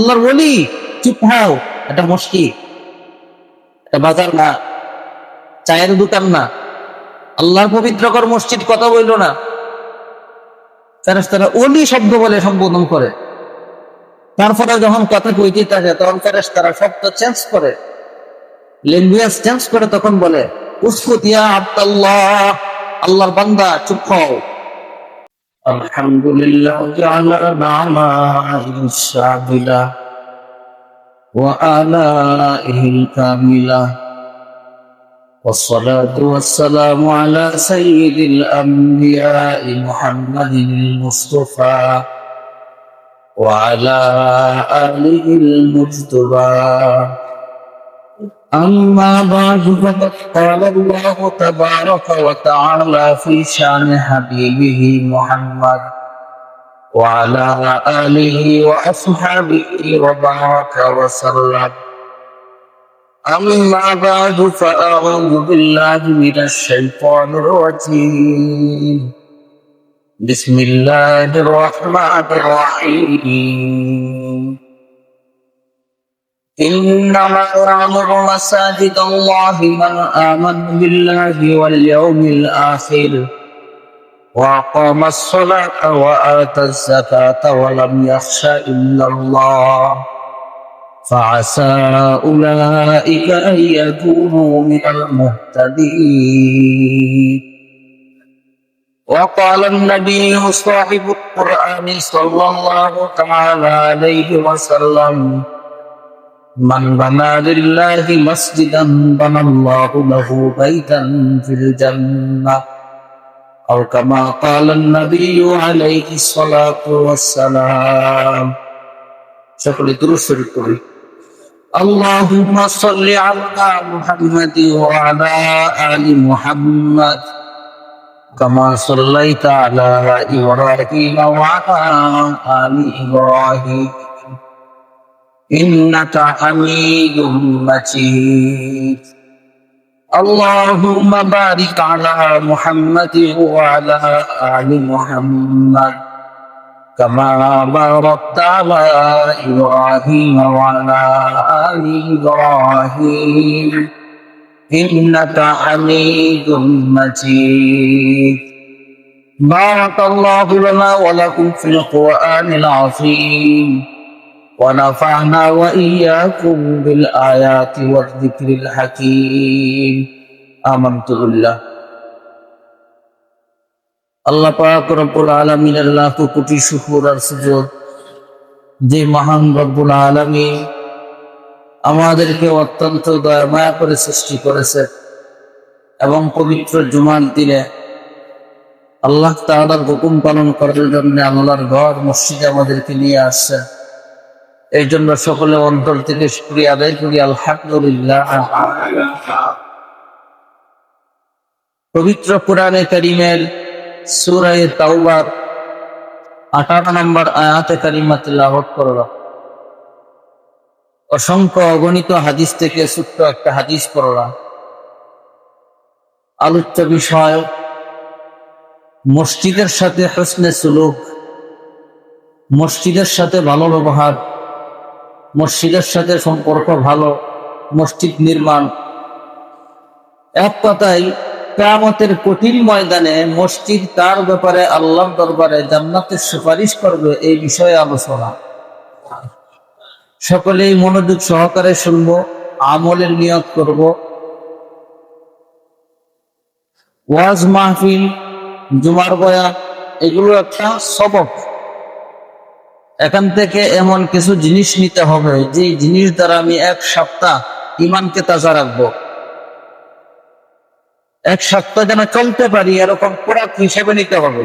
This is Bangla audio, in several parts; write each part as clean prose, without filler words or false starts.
আল্লাহর ওলি, চুপ হও। এটা মসজিদ, এটা বাজার না, চায়ের দোকান না। আল্লাহর পবিত্রকর মসজিদ কথা বলল না। ফেরেশতারা ওলি শব্দ বলে সম্বোধন করে। তারপরে যখন কথা কইতে থাকে তখন ফেরেশতারা শব্দ চেঞ্জ করে, ল্যাঙ্গুয়েজ চেঞ্জ করে, তখন বলে উসকুত ইয়া আব্দাল্লাহ, আল্লাহর বান্দা চুপ হও। আলহামদুলিল্লাহ জাআলা না'মাইশ শাবিলা ওয়া আলাইহিল কামিলা والصلاة والسلام على سيد الأنبياء محمد المصطفى وعلى آله المجتبى أما بعد فقد قال الله تبارك وتعالى في شأن حبيبه محمد وعلى آله وأصحابه وبارك وسلم. أما بعد فأعوذ بالله من الشيطان الرجيم. بسم الله الرحمن الرحيم. إنما يعمر مساجد الله من آمن بالله واليوم الآخر وأقام الصلاة وآتى الزكاة ولم يخش إلا الله فعسى أولئك أن يكونوا من المهتدين. وقال النبي صاحب القرآن صلى الله تعالى عليه وسلم من بنى لله مسجدا بنى الله له بيتا في الجنة أو كما قال النبي عليه الصلاة والسلام. সকলে দুরূদ শরীফ পড়ি। اللهم صل على محمد وعلى آل محمد كما صليت على إبراهيم وعلى آل إبراهيم إنك حميد مجيد. اللهم بارك على محمد وعلى آل محمد كما باركت على إبراهيم وعلى آل إبراهيم إنك حميد مجيد. بارك الله لنا ولكم في القرآن العظيم ونفعنا وإياكم بالآيات والذكر الحكيم. آمنت بالله. আল্লাহ পাক রব্বুল আলামিনের লাখ কোটি শুকর আর সুজুদ, যে মহান রব্বুল আলামিন আমাদেরকে অত্যন্ত দয়া মায়া করে সৃষ্টি করেছে এবং পবিত্র জুমার দিনে আল্লাহ তাআলার হুকুম পালন করার জন্য আল্লাহর ঘর মসজিদে আমাদেরকে নিয়ে আসছে। এই জন্য সকলে অন্তর থেকে শুকরিয়া আদায় করি, আলহামদুলিল্লাহ। পবিত্র কোরআনে কারীমের সূরা তাওবার 18 নম্বর আয়াতে কারিমা তিলাওয়াত করলাম। অসংখ্য অগণিত হাদিস থেকে ছোট্ট একটা হাদিস পড়লাম। আলোচ্য বিষয় মসজিদের সাথে হুসনে সুলুক, মসজিদের সাথে ভালো ব্যবহার, মসজিদের সাথে সম্পর্ক ভালো, মসজিদ নির্মাণ। এক কথায় কিয়ামতের কঠিন ময়দানে মসজিদ কার ব্যাপারে আল্লাহর দরবারে জান্নাতের সুপারিশ করবে, এই বিষয়ে আলোচনা। সকলেই মনোযোগ সহকারে শুনবো, আমলের নিয়ত করব। ওয়াজ মাহফিল, জুমার বয়ান, এগুলো একটা সবক। এখান থেকে এমন কিছু জিনিস নিতে হবে যে জিনিস দ্বারা আমি এক সপ্তাহ ইমানকে তাজা রাখবো, এক সপ্তাহ যেন চলতে পারি, এরকম খোরাক হিসেবে নিতে হবে।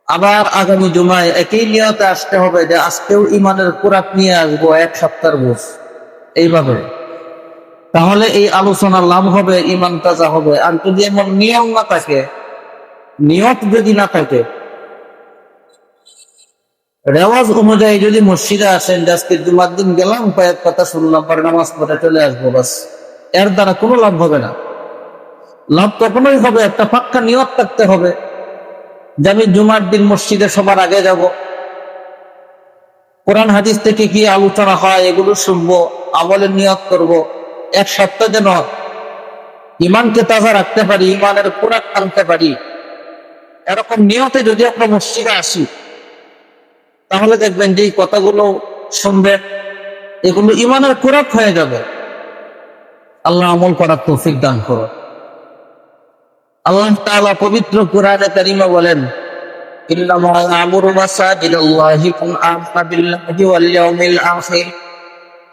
আবার আগামী জুমায় একই নিয়তে আসতে হবে যে আজকেও ইমানের খোরাক নিয়ে আসবো, এক সপ্তাহের বোঝ। এইভাবে তাহলে এই আলোচনার লাভ হবে, ইমান তাজা হবে। আর যদি এমন নিয়ম না থাকে, নিয়ত যদি না থাকে, রেওয়াজ অনুযায়ী যদি মসজিদে আসেন, আজকে জুমার দিন গেলাম, কয়েক কথা শুনলাম, পরে নামাজ পড়ে চলে আসবো, বাস, এর দ্বারা কোনো লাভ হবে না। লাভ তখনই হবে একটা পাক্কা নিয়ত থাকতে হবে যে আমি জুমার দিন মসজিদে সবার আগে যাব, কোরআন হাদিস থেকে কি আলোচনা হয় এগুলো শুনবো, আমলের নিয়ত করব। এক সপ্তাহ যেন ইমানকে তাজা রাখতে পারি, ইমানের খোরাক আনতে পারি, এরকম নিয়তে যদি আমরা মসজিদে আসি, তাহলে দেখবেন যে এই কথাগুলো শুনবেন, এগুলো ইমানের খোরাক হয়ে যাবে। আল্লাহ আমল করার তৌফিক দান করো। আল্লাহ তাআলা পবিত্র কোরআনে কারিমে বলেন, ইন্নামা ইয়ামুরু মাসাজিদাল্লাহি মান আমানা বিল্লাহি ওয়াল ইয়াউমিল আখির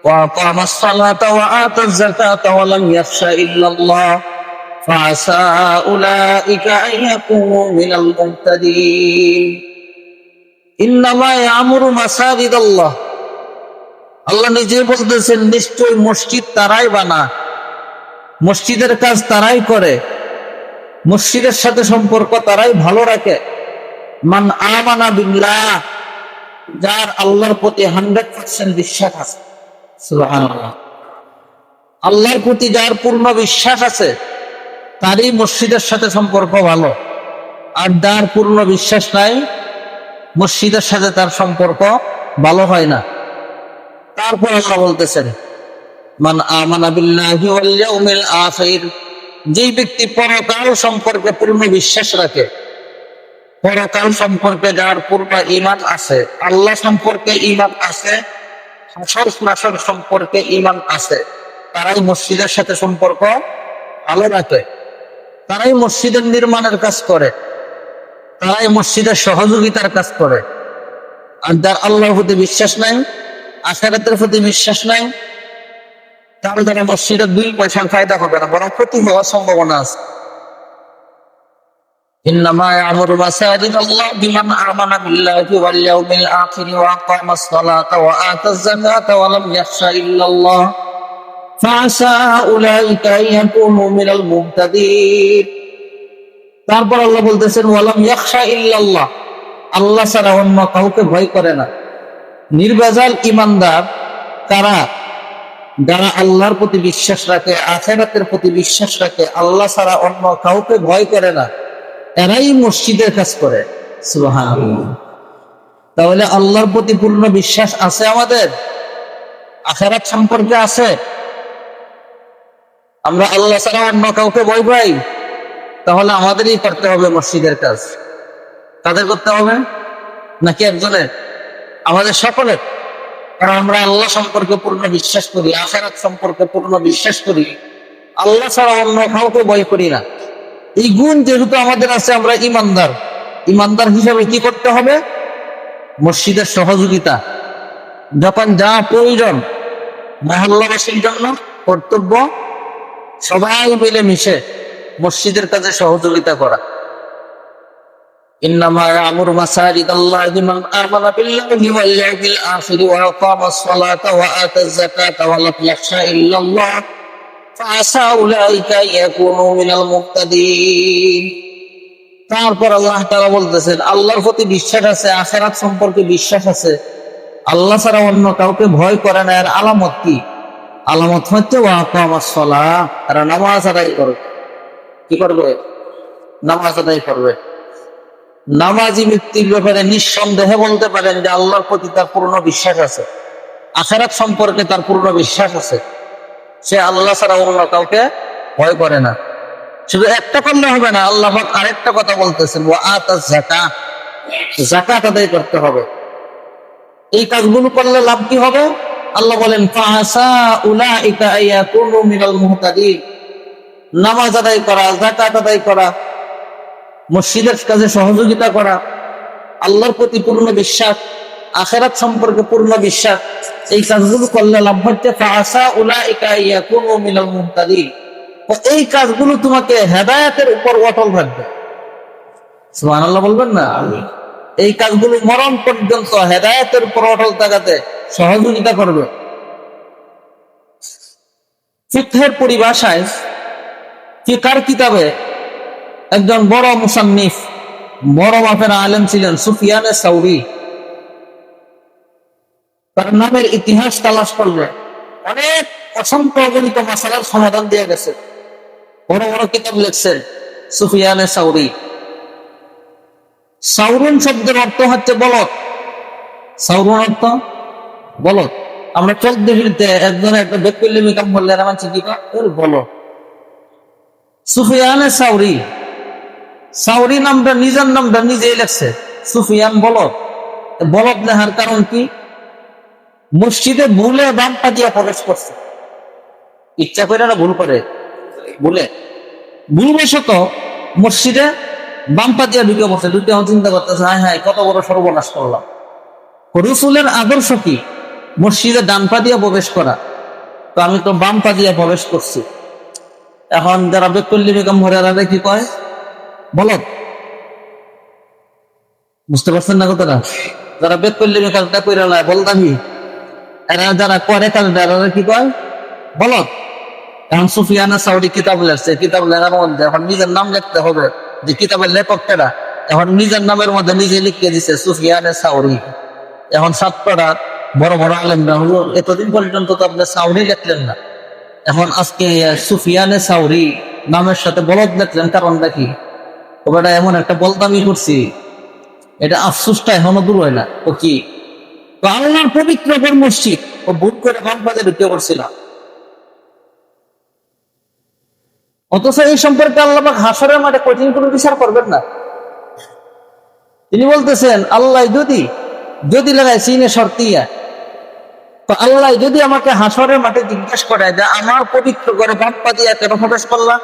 ওয়া আকামাস সালাতা ওয়া আতাজ যাকাতা ওয়া লাম ইয়াখশা ইল্লাল্লাহ ফাআসা উলাইকা আন ইয়াকুনু মিনাল মুহতাদিন। ইন্নামা ইয়ামুরু মাসাজিদাল্লাহ, আল্লাহ নিজে বলতেছেন, নিশ্চয় মসজিদ তারাই বানায়, মসজিদের কাজ তারাই করে, মসজিদের সাথে সম্পর্ক তারাই ভালো রাখে। মান আমানা বিল্লাহ, যার আল্লাহর প্রতি 100% বিশ্বাস আছে। সুবহানাল্লাহ। আল্লাহর প্রতি যার পূর্ণ বিশ্বাস আছে তারই মসজিদের সাথে সম্পর্ক ভালো, আর যার পূর্ণ বিশ্বাস নাই মসজিদের সাথে তার সম্পর্ক ভালো হয় না। তারপর আল্লাহ বলতেছেন, মান আমানা বিল্লাহি ওয়াল ইয়াউমিল আখির, যেই ব্যক্তি পরকাল সম্পর্কে পূর্ণ বিশ্বাস রাখে, পরকাল সম্পর্কে যার পূর্ণ ঈমান আছে, আল্লাহ সম্পর্কে ঈমান আছে, হাসর নাসর সম্পর্কে ঈমান আছে, তারাই মসজিদের সাথে সম্পর্ক ভালো রাখে, তারাই মসজিদের নির্মাণের কাজ করে, তারাই মসজিদের সহযোগিতার কাজ করে। আর যার আল্লাহর প্রতি বিশ্বাস নাই, আখিরাতের প্রতি বিশ্বাস নাই, তাহলে তারা মসজিদের 2 পয়সার ফায়দা হবে না, বরং ক্ষতি হওয়ার সম্ভাবনা আছে। ইন্নামা ইয়ামুরু মাসাজিদাল্লাহি মান আমানা বিল্লাহি ওয়াল ইয়াউমিল আখির ওয়া আকামাস সালাতা ওয়া আতাজ যাকাতা ওয়া লাম ইয়াখশা ইল্লাল্লাহ ফাআসা উলাইকা আন ইয়াকুনু মিনাল মুহতাদিন। তারপর আল্লাহ বলতেছেন, ওয়া লাম ইয়াখশা ইল্লাল্লাহ, আল্লাহ ছাড়া অন্য কাউকে ভয় করে না। নির্ভেজাল ঈমানদার কারা? যারা আল্লাহর প্রতি বিশ্বাস রাখে, আখিরাতের প্রতি বিশ্বাস রাখে, আল্লাহ ছাড়া অন্য কাউকে ভয় করে না, এরাই মসজিদের কাজ করে। সুবহানাল্লাহ। তাহলে আল্লাহর প্রতি পূর্ণ বিশ্বাস আছে আমাদের, আখিরাত সম্পর্কে আছে, আমরা আল্লাহ ছাড়া অন্য কাউকে ভয় পাই, তাহলে আমাদেরই করতে হবে মসজিদের কাজ। কাদের করতে হবে? নাকি একজনের? আমাদের সকলের। কারণ আমরা আল্লাহ সম্পর্কে পূর্ণ বিশ্বাস করি, আখিরাত সম্পর্কে পূর্ণ বিশ্বাস করি, আল্লাহ ছাড়া অন্য কাউকে ভয় করি না। এই গুণ যেহেতু আমাদের আছে, আমরা ইমানদার, ইমানদার হিসাবে কি করতে হবে? মসজিদের সহযোগিতা, যখন যা প্রয়োজন, মহল্লাবাসীর জন্য কর্তব্য, সবাই মিলে মিশে মসজিদের কাজে সহযোগিতা করা। ইন্নামা ইয়ামুরু মাসাজিদাল্লাহি মান আমানা বিল্লাহি ওয়াল ইয়াউমিল আখির ওয়া আকামাস সালাতা ওয়া আতাজ যাকাতা ওয়া লাম ইয়াখশা ইল্লাল্লাহ ফাআসা উলাইকা ইয়াকুনু মিনাল মুহতাদিন। তারপর আল্লাহ তাআলা বলতেছেন, আল্লাহর প্রতি বিশ্বাস আছে, আখিরাত সম্পর্কে বিশ্বাস আছে, আল্লাহ ছাড়া অন্য কাউকে ভয় করে না। এর আলামত কি? আলামত হচ্ছে ওয়া আকামাস সালাহ, আর নামাজ আদায় করবে। কি করবে? নামাজ আদায় করবে। নামাজি ব্যক্তির ব্যাপারে নিঃসন্দেহে বলতে পারেন যে আল্লাহর প্রতি তার পূর্ণ বিশ্বাস আছে, আখিরাত সম্পর্কে তার পূর্ণ বিশ্বাস আছে, সে আল্লাহ ছাড়া অন্য কাউকে ভয় করে না। শুধু একটা করলে হবে না, আল্লাহ পাক আরেকটা কথা বলতেছেন, ওয়া আতাজ যাকাত, যাকাত আদায় করতে হবে। এই কাজগুলো করলে লাভ কি হবে? আল্লাহ বলেন, ফাআসা উলাইকা ইয়াকুনু মিনাল মুহতাদিন। নামাজ আদায় করা, যাকাত আদায় করা, মসজিদের কাজে সহযোগিতা করা, আল্লাহর প্রতি পূর্ণ বিশ্বাস, আখিরাত সম্পর্কে পূর্ণ বিশ্বাস, এই কাজগুলো করলে লাভ হচ্ছে ফাআসা উলাইকা ইয়াকুনু মিনাল মুহতাদিন। এই কাজগুলো তোমাকে হেদায়েতের উপর অটল রাখবে। সুবহানাল্লাহ বলবেন না? এই কাজগুলো মরণ পর্যন্ত হেদায়েতের উপর অটল থাকাতে সহযোগিতা করবে। ফিকহের পরিভাষায়, ফিকহের কিতাবে একজন বড় মুসান্নিফ, বড় মাপের আলেম ছিলেন সুফিয়ানে সাউরি। তার নামের ইতিহাস তালাশ করলে অনেক অসংখ্য অগণিত মাসালার সমাধান দিয়ে গেছে, বড় বড় কিতাব লিখছেন সুফিয়ানে সাউরি। সাউরুন শব্দের অর্থ হচ্ছে বলদ। সাউরুন অর্থ বলো। আমরা চলতে ফিরতে একজনের একটা বেকুল্লিমি কাম বললে আর আমার কি বলো। সুফিয়ানে সাউরি, সাউরি নামটা নিজের নামটা নিজেই লেখছে সুফিয়ান বলদ। বলদ লেখার কারণ কি? মসজিদে ভুলে বাম পা দিয়া প্রবেশ করছে, ইচ্ছা করে না ভুল করে, ভুলে ভুলবশত মসজিদে বাম পা দিয়া ঢুকে বসে, ঢুকে চিন্তা করতেছে হায় হায় কত বড় সর্বনাশ করলাম। রসুলের আদর্শ কি? মসজিদে ডান পা দিয়া প্রবেশ করা, তো আমি তো বাম পা দিয়া প্রবেশ করছি। এখন যারা বেকুল্লি বেগম হরিয়ারা কি কয়? বলদ। বুঝতে পারছেন না কথাটা? যারা বেকুল্লি কাজটা করে না বলদামি, এরা যারা করে কাজটা এরা কি কয়? বলদ। এখন সুফিয়ানা সাউরি কিতাব লেখছে, কিতাব লেখার মধ্যে এখন নিজের নাম লিখতে হবে, যে কিতাবের লেখকেরা এখন নিজের নামের মধ্যে নিজে লিখে দিছে সুফিয়ানে সাউরি। এখন ছাত্ররা বড় বড় আলেমরা হলো এতদিন পর্যন্ত তো আপনি সাউরি লিখলেন না, এখন আজকে সুফিয়ানে সাউরি নামের সাথে বলদ লিখলেন, কারণটা কি? ওটা এমন একটা বলদামি করছি, এটা আফসোসটা এখনো দূর হয় না। ও কি? তো আল্লাহর পবিত্র মসজিদ ও ভুল করে বাম পাতে ঢুকে পড়ছিলাম। অথচ এই সম্পর্কে আল্লাহ পাক হাসরের মাঠে কঠিন কোনো বিচার করবেন না। তিনি বলতেছেন আল্লাহ যদি যদি লাগায় সিনে শর্তিয়া, তো আল্লাহ যদি আমাকে হাসরের মাঠে জিজ্ঞেস করে যে আমার পবিত্র করে বাম পা দিয়ে কেন প্রবেশ করলাম,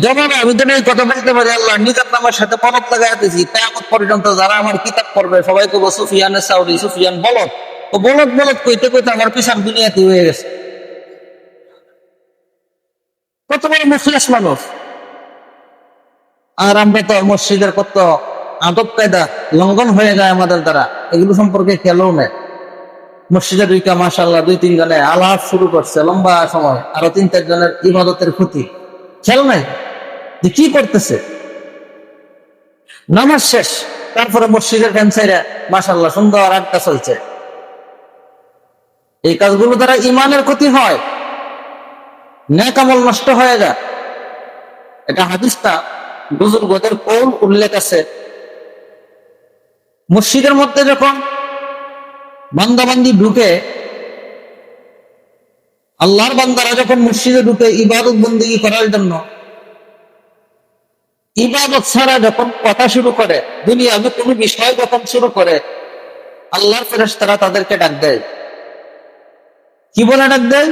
জবাবে আমি তো এই কথা বলতে পারি আল্লাহ নিজের নামের সাথে পরত লাগাই দিয়েছি, কিয়ামত পর্যন্ত যারা আমার কিতাব পড়বে সবাই কব সুফিয়ানে সাউরি, সুফিয়ান বলদ। তো বলদ বলদ কইতে কইতে আমার পিছন দুনিয়াতে হয়ে গেছে। কত বড় মুখলেস মানুষ। আর আমরা তো মসজিদের কত আদব কায়দা লঙ্ঘন হয়ে যায় আমাদের দ্বারা, এগুলো সম্পর্কে খেয়ালও নেই। মসজিদের দুইটা মাশাআল্লাহ 2-3 জনে আলাপ শুরু করছে লম্বা সময়, আরো 3-4 জনের ইবাদতের ক্ষতি, খেয়াল নাই যে কি করতেছে। নামাজ শেষ, তারপরে মসজিদের ক্যান্সারে মাশাআল্লাহ সুন্দর আড্ডা চলছে। এই কাজগুলো দ্বারা ইমানের ক্ষতি হয়, নেক আমল নষ্ট হয়ে যায়। এটা হাদিসটা বুজুর্গদের কৌল উল্লেখ আছে। মসজিদের মধ্যে যখন বান্দাবান্দি ঢুকে, আল্লাহর বান্দারা যখন মসজিদে ঢুকে ইবাদত বন্দেগী করার জন্য, ইবাদত ছাড়া যখন কথা শুরু করে, দুনিয়াবি কোনো বিষয় যখন শুরু করে, আল্লাহর ফেরেশতারা তাদেরকে ডাক দেয়। কি বলে ডাক দেয়?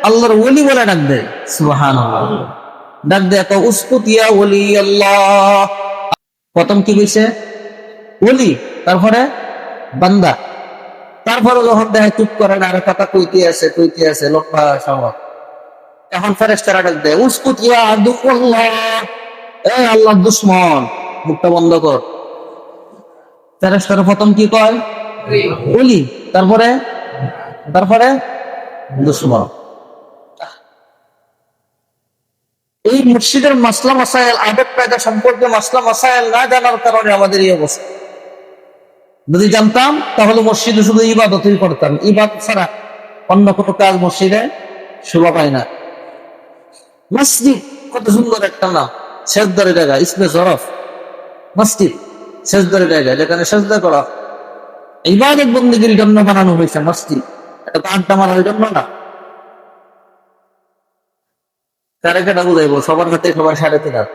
আল্লাহর ওলি বলে ডাক দেয়। সুবহানাল্লাহ। ডাক দেয় তো উসকুত ইয়া ওলি আল্লাহ। প্রথম কি কইছে? ওলি, তারপরে বান্দা, তারপরে যখন দেখে চুপ করে না, আর কথা কইতে আছে লম্বা সময়, এখন ফেরেশতারা ডাক দেয় উসকুত ইয়া আদুল্লাহ, এ আল্লাহর দুশমন, মুখটা বন্ধ কর। ফেরেশতারা প্রথম কি কয়? ওলি, তারপরে তারপরে দুশমন। এই মসজিদের মাসলা মাসাইল, আদব কায়দা সম্পর্কে মাসলা মাসাইল না জানার কারণে আমাদের এই অবস্থা। যদি জানতাম তাহলে মসজিদে শুধু ইবাদতই করতাম, ইবাদত ছাড়া অন্য কোনো কাজ মসজিদে শোভা পায় না। মসজিদ কত সুন্দর একটা নাম, সেজদার জায়গা, ইসমে শরফ মসজিদ, সেজদার জায়গা, যেখানে সেজদা করা ইবাদত বন্দেগীর জন্য বানানো হয়েছে মসজিদ, এটা তো আড্ডা মারার জন্য না। কারে কেটা বুঝাইবো, সবার হাতে সবার 3.5 হাত।